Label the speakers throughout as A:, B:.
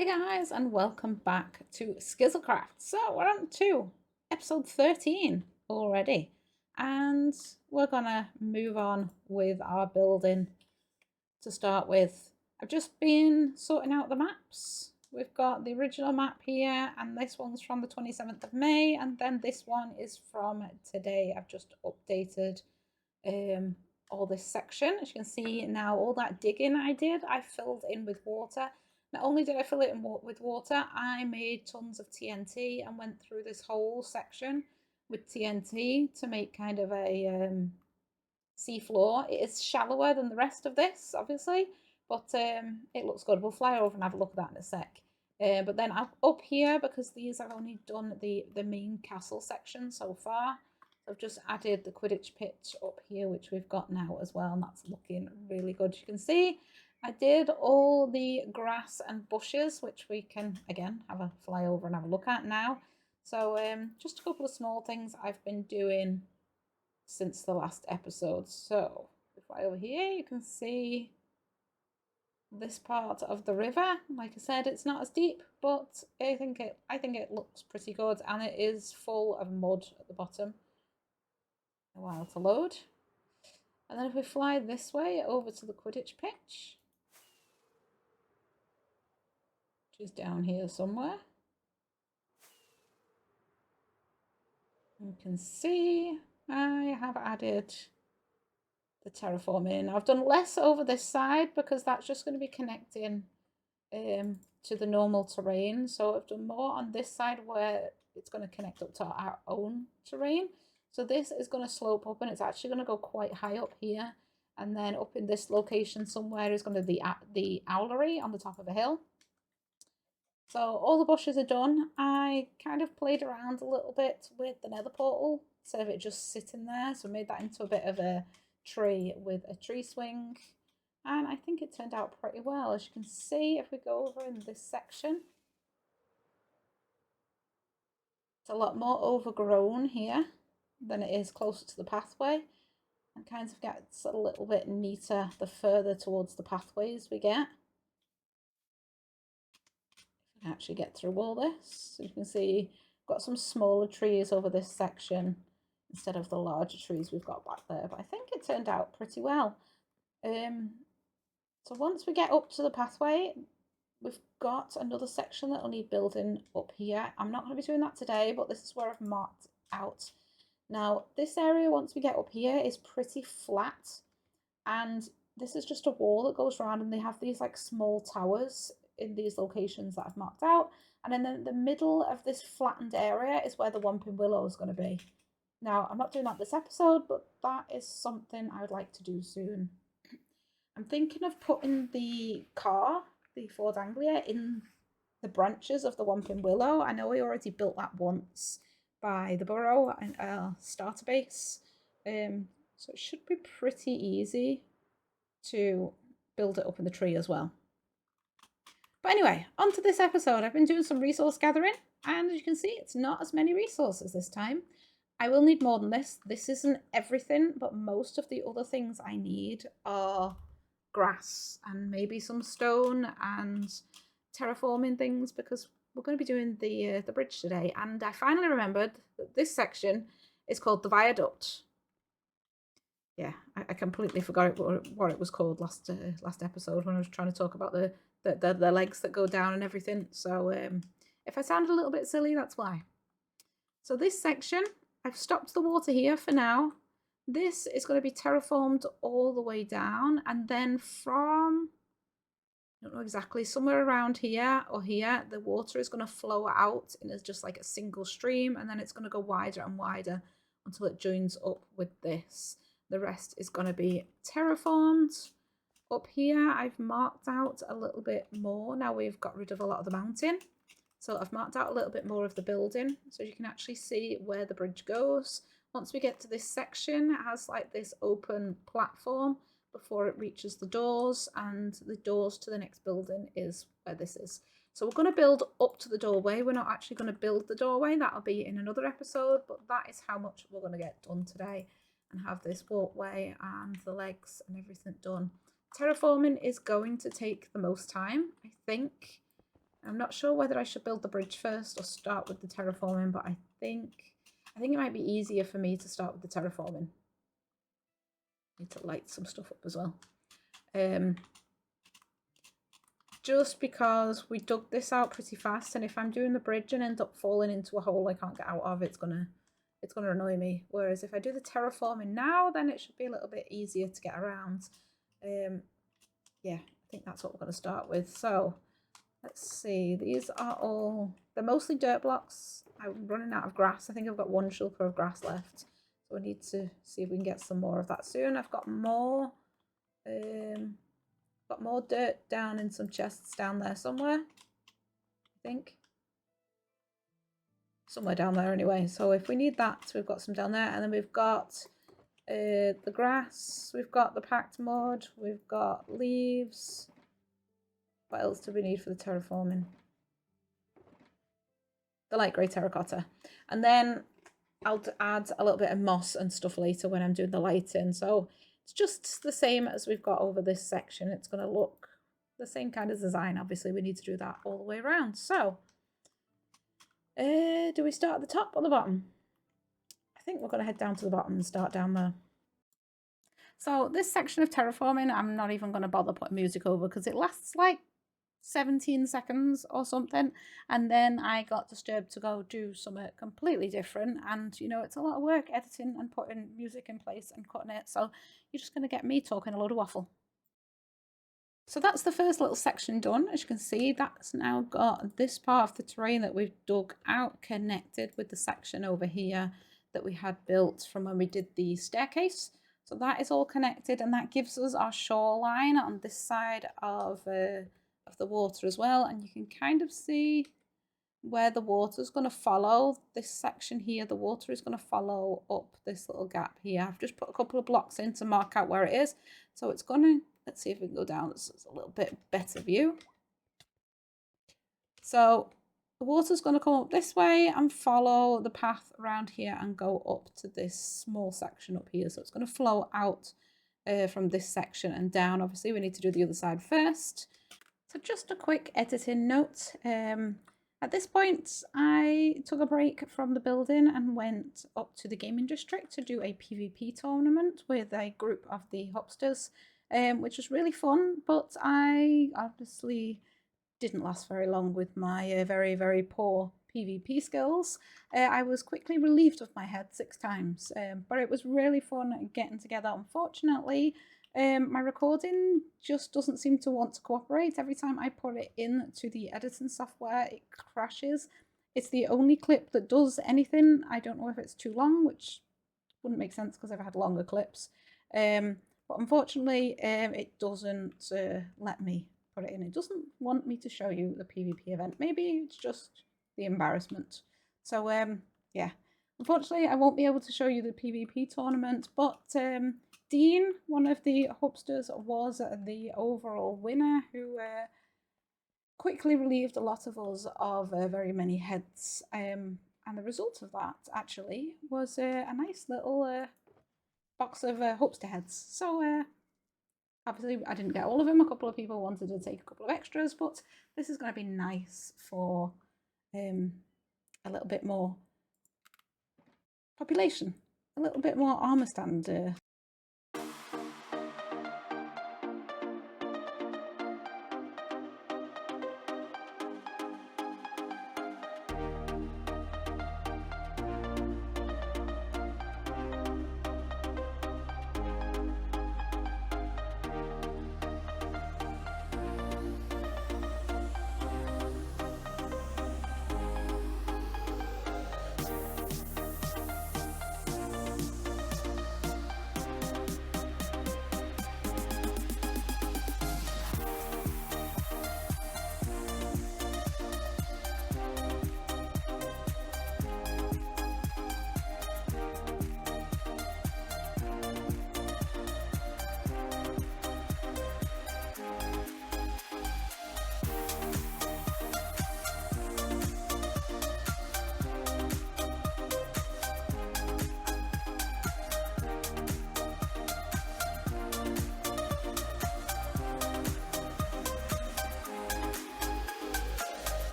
A: Hey guys, and welcome back to Skizzlecraft. So we're on to episode 13 already, and we're gonna move on with our building. To start with, I've just been sorting out the maps. We've got the original map here, and this one's from the 27th of May, and then this one is from today. I've just updated all this section. As you can see now, all that digging I did, I filled in with water. Not only did I fill it in with water, I made tons of TNT and went through this whole section with TNT to make kind of a sea floor. It is shallower than the rest of this, obviously, but it looks good. We'll fly over and have a look at that in a sec. But then up here, because these I've only done the main castle section so far, I've just added the Quidditch pitch up here, which we've got now as well, and that's looking really good. You can see I did all the grass and bushes, which we can, again, have a fly over and have a look at now. So just a couple of small things I've been doing since the last episode. So if I over here, you can see this part of the river. Like I said, it's not as deep, but I think it looks pretty good, and it is full of mud at the bottom. A while to load. And then if we fly this way over to the Quidditch pitch, which is down here somewhere, you can see I have added the terraforming. I've done less over this side because that's just going to be connecting to the normal terrain. So I've done more on this side where it's going to connect up to our own terrain. So this is going to slope up, and it's actually going to go quite high up here. And then up in this location somewhere is going to be the owlery on the top of a hill. So all the bushes are done. I kind of played around a little bit with the nether portal instead of it just sitting there. So I made that into a bit of a tree with a tree swing. And I think it turned out pretty well. As you can see, if we go over in this section, it's a lot more overgrown here than it is closer to the pathway, and kind of gets a little bit neater the further towards the pathways we get. If I can actually get through all this, so you can see I've got some smaller trees over this section instead of the larger trees we've got back there, but I think it turned out pretty well. So once we get up to the pathway, we've got another section that will need building up here. I'm not going to be doing that today, but this is where I've marked out. Now, this area, once we get up here, is pretty flat, and this is just a wall that goes around, and they have these like small towers in these locations that I've marked out. And then the middle of this flattened area is where the Whomping Willow is going to be. Now, I'm not doing that this episode, but that is something I would like to do soon. I'm thinking of putting the car, the Ford Anglia, in the branches of the Whomping Willow. I know we already built that once by the burrow and starter base. So it should be pretty easy to build it up in the tree as well. But anyway, on to this episode. I've been doing some resource gathering, and as you can see, it's not as many resources this time. I will need more than this. This isn't everything, but most of the other things I need are grass and maybe some stone and terraforming things, because we're going to be doing the bridge today. And I finally remembered that this section is called the Viaduct. Yeah, I completely forgot what it was called last episode when I was trying to talk about the legs that go down and everything. So if I sounded a little bit silly, that's why. So this section, I've stopped the water here for now. This is going to be terraformed all the way down, and then from, I don't know exactly, somewhere around here or here, the water is going to flow out and it's just like a single stream, and then it's going to go wider and wider until it joins up with this. The rest is going to be terraformed. Up here, I've marked out a little bit more. Now we've got rid of a lot of the mountain. So I've marked out a little bit more of the building, so you can actually see where the bridge goes. Once we get to this section, it has like this open platform before it reaches the doors, and the doors to the next building is where this is. So we're going to build up to the doorway. We're not actually going to build the doorway. That'll be in another episode, but that is how much we're going to get done today and have this walkway and the legs and everything done. Terraforming is going to take the most time, I think. I'm not sure whether I should build the bridge first or start with the terraforming, but I think it might be easier for me to start with the terraforming. Need to light some stuff up as well. Just because we dug this out pretty fast, and if I'm doing the bridge and end up falling into a hole I can't get out of, it's gonna annoy me. Whereas if I do the terraforming now, then it should be a little bit easier to get around. Yeah, I think that's what we're going to start with. So let's see, these are all, they're mostly dirt blocks. I'm running out of grass. I think I've got one shulker of grass left, so I need to see if we can get some more of that soon. I've got more dirt down in some chests down there somewhere, I think. Somewhere down there anyway. So if we need that, we've got some down there. And then we've got the grass, we've got the packed mud, we've got leaves. What else do we need for the terraforming? The light grey terracotta. And then I'll add a little bit of moss and stuff later when I'm doing the lighting. So it's just the same as we've got over this section. It's going to look the same kind of design. Obviously, we need to do that all the way around. So do we start at the top or the bottom? I think we're going to head down to the bottom and start down there. So this section of terraforming, I'm not even going to bother putting music over because it lasts like 17 seconds or something, and then I got disturbed to go do something completely different, and you know, it's a lot of work editing and putting music in place and cutting it, so you're just going to get me talking a load of waffle. So that's the first little section done. As you can see, that's now got this part of the terrain that we've dug out connected with the section over here that we had built from when we did the staircase. So that is all connected, and that gives us our shoreline on this side of the water as well. And you can kind of see where the water is going to follow this section here. The water is going to follow up this little gap here. I've just put a couple of blocks in to mark out where it is. So it's going to, let's see if we can go down. This is a little bit better view. So the water's going to come up this way and follow the path around here and go up to this small section up here. So it's going to flow out from this section and down. Obviously, we need to do the other side first. So just a quick editing note. At this point, I took a break from the building and went up to the gaming district to do a PvP tournament with a group of the hopsters, which was really fun, but I obviously didn't last very long with my very, very poor PvP skills. I was quickly relieved of my head 6 times, but it was really fun getting together. Unfortunately, my recording just doesn't seem to want to cooperate. Every time I put it into the editing software, it crashes. It's the only clip that does anything. I don't know if it's too long, which wouldn't make sense because I've had longer clips. But unfortunately, it doesn't let me put it in. It doesn't want me to show you the PvP event. Maybe it's just the embarrassment. So yeah, unfortunately, I won't be able to show you the PvP tournament, but Dean, one of the hopsters, was the overall winner, who quickly relieved a lot of us of very many heads. And the result of that, actually, was a nice little box of hopster heads. So obviously, I didn't get all of them. A couple of people wanted to take a couple of extras, but this is going to be nice for a little bit more population, a little bit more armor stand.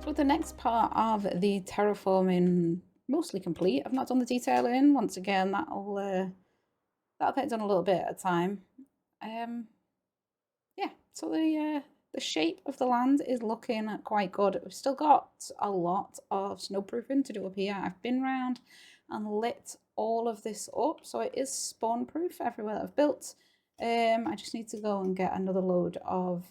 A: So the next part of the terraforming, mostly complete. I've not done the detailing. Once again, that'll get done a little bit at a time. Yeah, so the shape of the land is looking quite good. We've still got a lot of snowproofing to do up here. I've been round and lit all of this up, so it is spawn proof everywhere that I've built. I just need to go and get another load of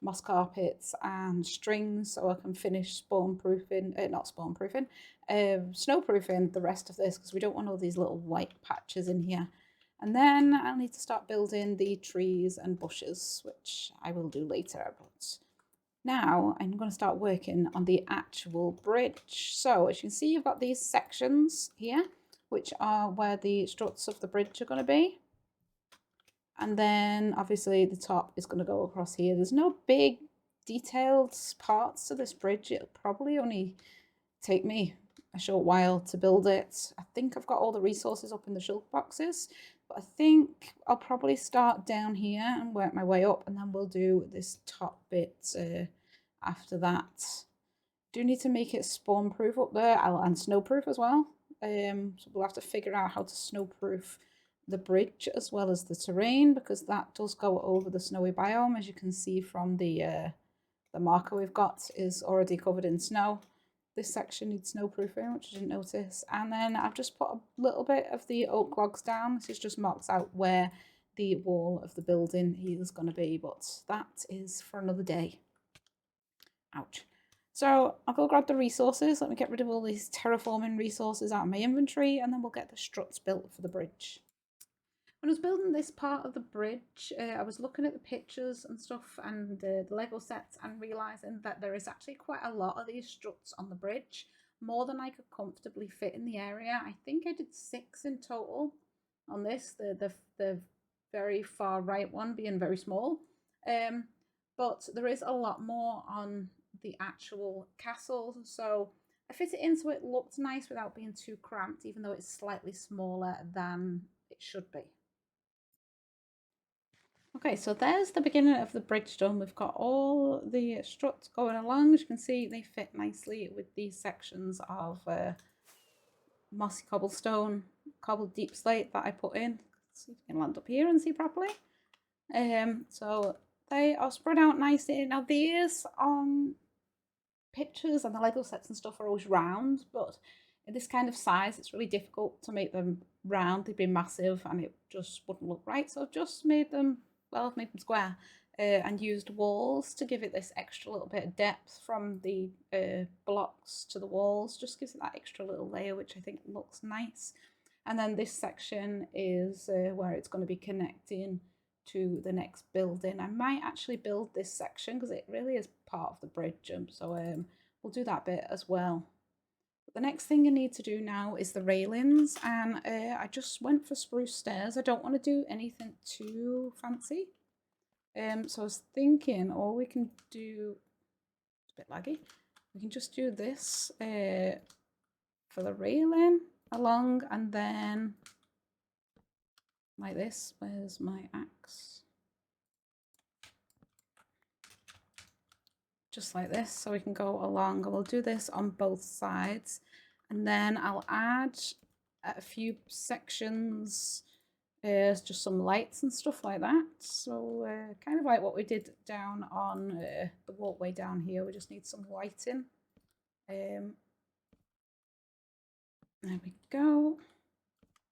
A: moss carpets and strings so I can finish spawn proofing, not spawn proofing, snow proofing the rest of this, because we don't want all these little white patches in here. And then I'll need to start building the trees and bushes, which I will do later. But now I'm going to start working on the actual bridge. So as you can see, you've got these sections here, which are where the struts of the bridge are going to be. And then obviously the top is going to go across here. There's no big detailed parts to this bridge. It'll probably only take me a short while to build it. I think I've got all the resources up in the shulk boxes, but I think I'll probably start down here and work my way up, and then we'll do this top bit after that. Do need to make it spawn proof up there and snow proof as well. So we'll have to figure out how to snow proof the bridge as well as the terrain, because that does go over the snowy biome. As you can see from the marker we've got is already covered in snow. This section needs snowproofing, which I didn't notice. And then I've just put a little bit of the oak logs down. This is just marks out where the wall of the building is going to be, but that is for another day. Ouch. So I'll go grab the resources. Let me get rid of all these terraforming resources out of my inventory, and then we'll get the struts built for the bridge. When I was building this part of the bridge, I was looking at the pictures and stuff and the Lego sets and realising that there is actually quite a lot of these struts on the bridge, more than I could comfortably fit in the area. I think I did 6 in total on this, the very far right one being very small. But there is a lot more on the actual castle, so I fit it in so it looked nice without being too cramped, even though it's slightly smaller than it should be. Okay, so there's the beginning of the bridge done. We've got all the struts going along. As you can see, they fit nicely with these sections of mossy cobblestone, cobbled deep slate that I put in. Let's see if I can land up here and see properly. So they are spread out nicely. Now these on pictures and the Lego sets and stuff are always round, but in this kind of size, it's really difficult to make them round. They'd be massive and it just wouldn't look right. So I've just made them, well, I've made them square and used walls to give it this extra little bit of depth from the blocks to the walls. Just gives it that extra little layer, which I think looks nice. And then this section is where it's going to be connecting to the next building. I might actually build this section because it really is part of the bridge, so we'll do that bit as well. But the next thing I need to do now is the railings, and I just went for spruce stairs. I don't want to do anything too fancy, so I was thinking all we can do, it's a bit laggy, we can just do this for the railing along, and then like this. Where's my axe? Just like this, so we can go along, and we'll do this on both sides, and then I'll add a few sections, just some lights and stuff like that. So kind of like what we did down on the walkway down here. We just need some lighting. There we go,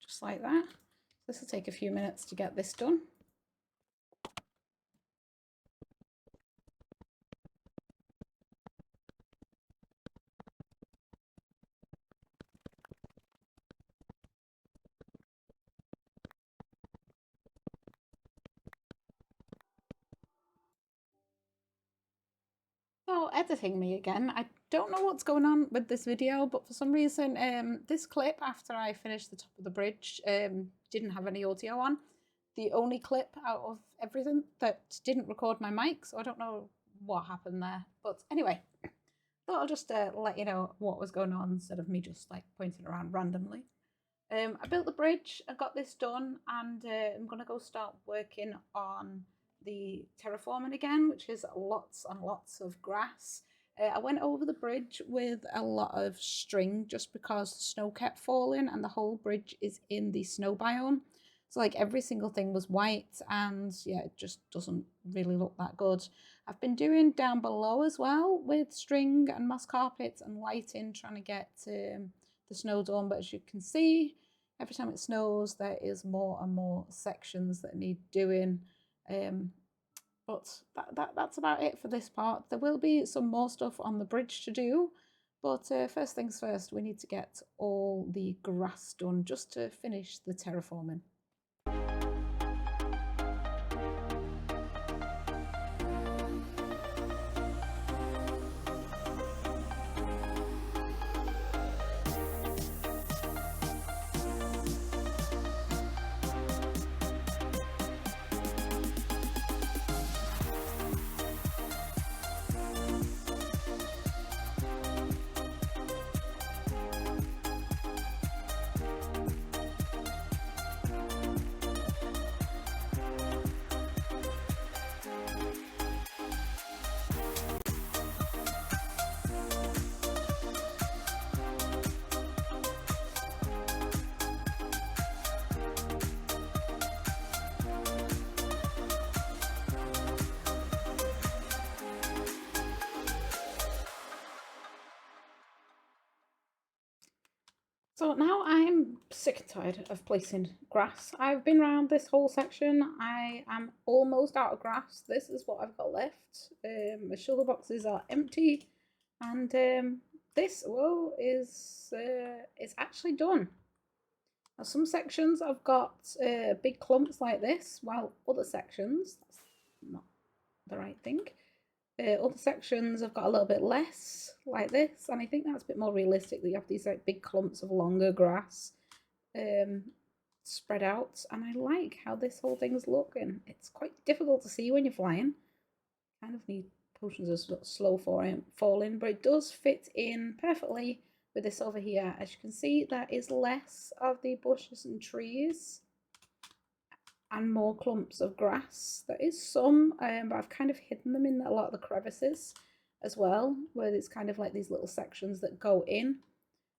A: just like that. This will take a few minutes to get this done. So editing me again. I don't know what's going on with this video, but for some reason this clip after I finished the top of the bridge didn't have any audio on. The only clip out of everything that didn't record my mic, so I don't know what happened there. But anyway, thought I'll just let you know what was going on instead of me just like pointing around randomly. I built the bridge, I got this done, and I'm going to go start working on the terraforming again, which is lots and lots of grass. I went over the bridge with a lot of string just because the snow kept falling and the whole bridge is in the snow biome. So like every single thing was white and yeah, it just doesn't really look that good. I've been doing down below as well with string and moss carpets and lighting, trying to get the snow done. But as you can see, every time it snows, there is more and more sections that need doing. But that's about it for this part. There will be some more stuff on the bridge to do, but first things first, we need to get all the grass done just to finish the terraforming. So now I'm sick and tired of placing grass. I've been around this whole section. I am almost out of grass. This is what I've got left. My shoulder boxes are empty, and this is actually done. Now some sections I've got big clumps like this, while other sections, that's not the right thing. Other sections have got a little bit less like this, and I think that's a bit more realistic that you have these like big clumps of longer grass spread out, and I like how this whole thing's looking. It's quite difficult to see when you're flying. Kind of need potions of slow falling, but it does fit in perfectly with this over here. As you can see, there is less of the bushes and trees and more clumps of grass. There is some, but I've kind of hidden them in a lot of the crevices as well, where it's kind of like these little sections that go in,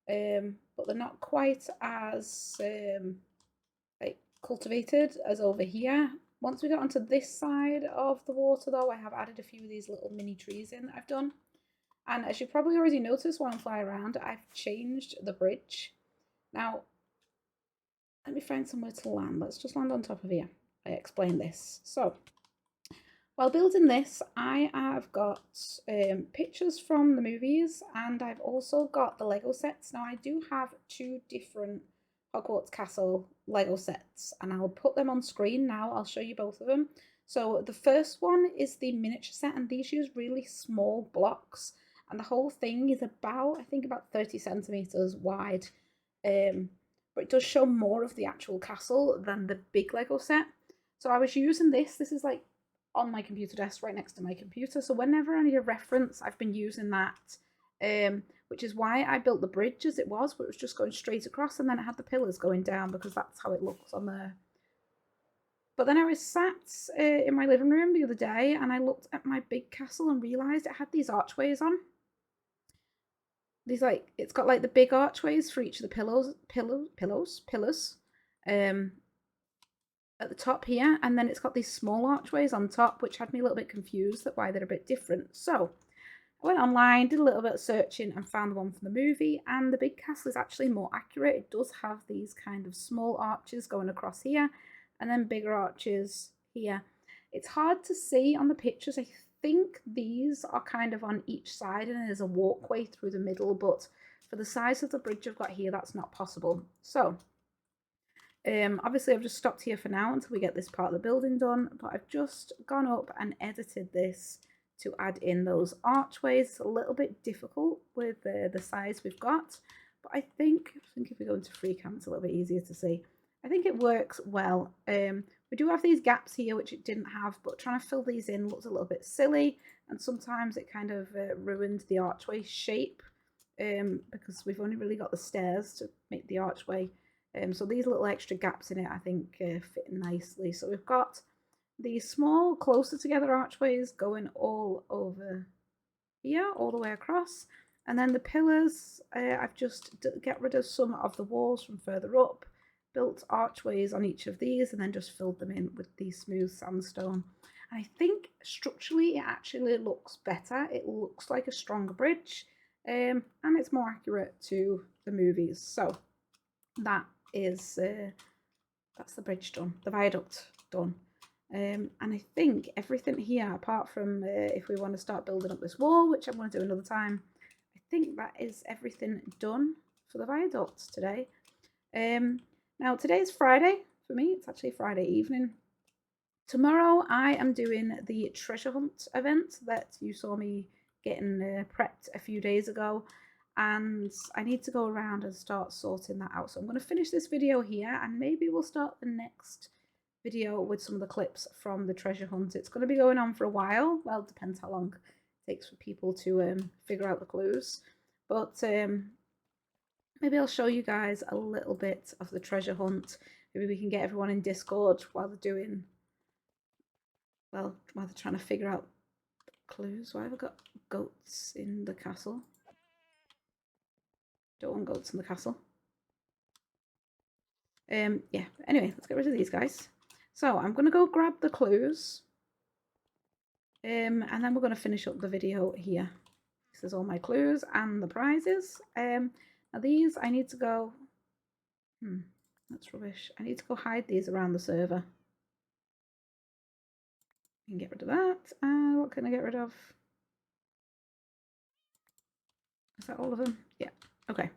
A: but they're not quite as like cultivated as over here. Once we got onto this side of the water though, I have added a few of these little mini trees in that I've done. And as you probably already noticed while I'm flying around, I've changed the bridge. Now, let me find somewhere to land. Let's just land on top of here. I explain this. So, while building this, I have got pictures from the movies, and I've also got the Lego sets. Now, I do have 2 different Hogwarts Castle Lego sets, and I'll put them on screen now. I'll show you both of them. So, the first one is the miniature set, and these use really small blocks, and the whole thing is about, I think, about 30 centimeters wide. But it does show more of the actual castle than the big Lego set. So I was using this. This is like on my computer desk right next to my computer. So whenever I need a reference, I've been using that, which is why I built the bridge as it was, but it was just going straight across, and then it had the pillars going down because that's how it looks on there. But then I was sat in my living room the other day, and I looked at my big castle and realised it had these archways on. These like, it's got like the big archways for each of the pillars at the top here, and then it's got these small archways on top, which had me a little bit confused at why they're a bit different. So I went online, did a little bit of searching, and found the one from the movie, and the big castle is actually more accurate. It does have these kind of small arches going across here, and then bigger arches here. It's hard to see on the pictures. I think these are kind of on each side, and there's a walkway through the middle, but for the size of the bridge I've got here, that's not possible. So obviously I've just stopped here for now until we get this part of the building done, but I've just gone up and edited this to add in those archways. It's a little bit difficult with the size we've got, but I think if we go into free cam, it's a little bit easier to see. I think it works well. We do have these gaps here, which it didn't have, but trying to fill these in looks a little bit silly, and sometimes it kind of ruined the archway shape because we've only really got the stairs to make the archway. So these little extra gaps in it, I think, fit nicely. So we've got these small, closer together archways going all over here all the way across. And then the pillars, I've just get rid of some of the walls from further up, built archways on each of these, and then just filled them in with the smooth sandstone. And I think structurally it actually looks better. It looks like a stronger bridge, and it's more accurate to the movies. So that is that's the bridge done, the viaduct done. And I think everything here, apart from if we want to start building up this wall, which I'm going to do another time, I think that is everything done for the viaduct today. Now today's Friday for me. It's actually Friday evening. Tomorrow I am doing the treasure hunt event that you saw me getting prepped a few days ago, and I need to go around and start sorting that out. So I'm going to finish this video here, and maybe we'll start the next video with some of the clips from the treasure hunt. It's going to be going on for a while. Well, it depends how long it takes for people to figure out the clues, but maybe I'll show you guys a little bit of the treasure hunt. Maybe we can get everyone in Discord while they're trying to figure out clues. Why have I got goats in the castle? Don't want goats in the castle. Yeah, anyway, let's get rid of these guys. So I'm going to go grab the clues, and then we're going to finish up the video here. This is all my clues and the prizes. Now these I need to go, that's rubbish. I need to go hide these around the server. I can get rid of that. And what can I get rid of? Is that all of them? Yeah, okay.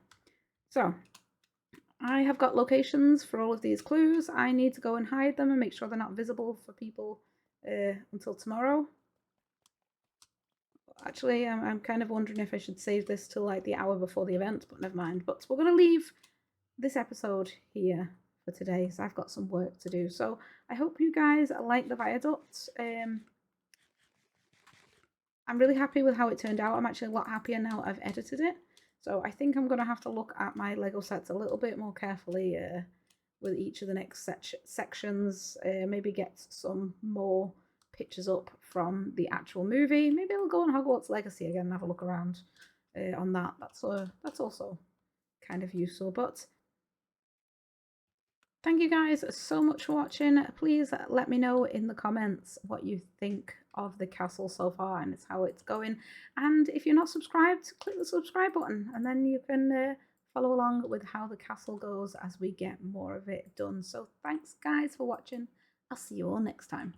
A: So I have got locations for all of these clues. I need to go and hide them and make sure they're not visible for people until tomorrow. Actually, I'm kind of wondering if I should save this till like the hour before the event, but never mind. But we're going to leave this episode here for today, so I've got some work to do. So I hope you guys like the viaduct. I'm really happy with how it turned out. I'm actually a lot happier now I've edited it. So I think I'm going to have to look at my Lego sets a little bit more carefully with each of the next sections. Maybe get some more pictures up from the actual movie. Maybe I'll go on Hogwarts Legacy again and have a look around on that. That's also kind of useful. But thank you guys so much for watching. Please let me know in the comments what you think of the castle so far and how it's going. And if you're not subscribed, click the subscribe button, and then you can follow along with how the castle goes as we get more of it done. So thanks guys for watching. I'll see you all next time.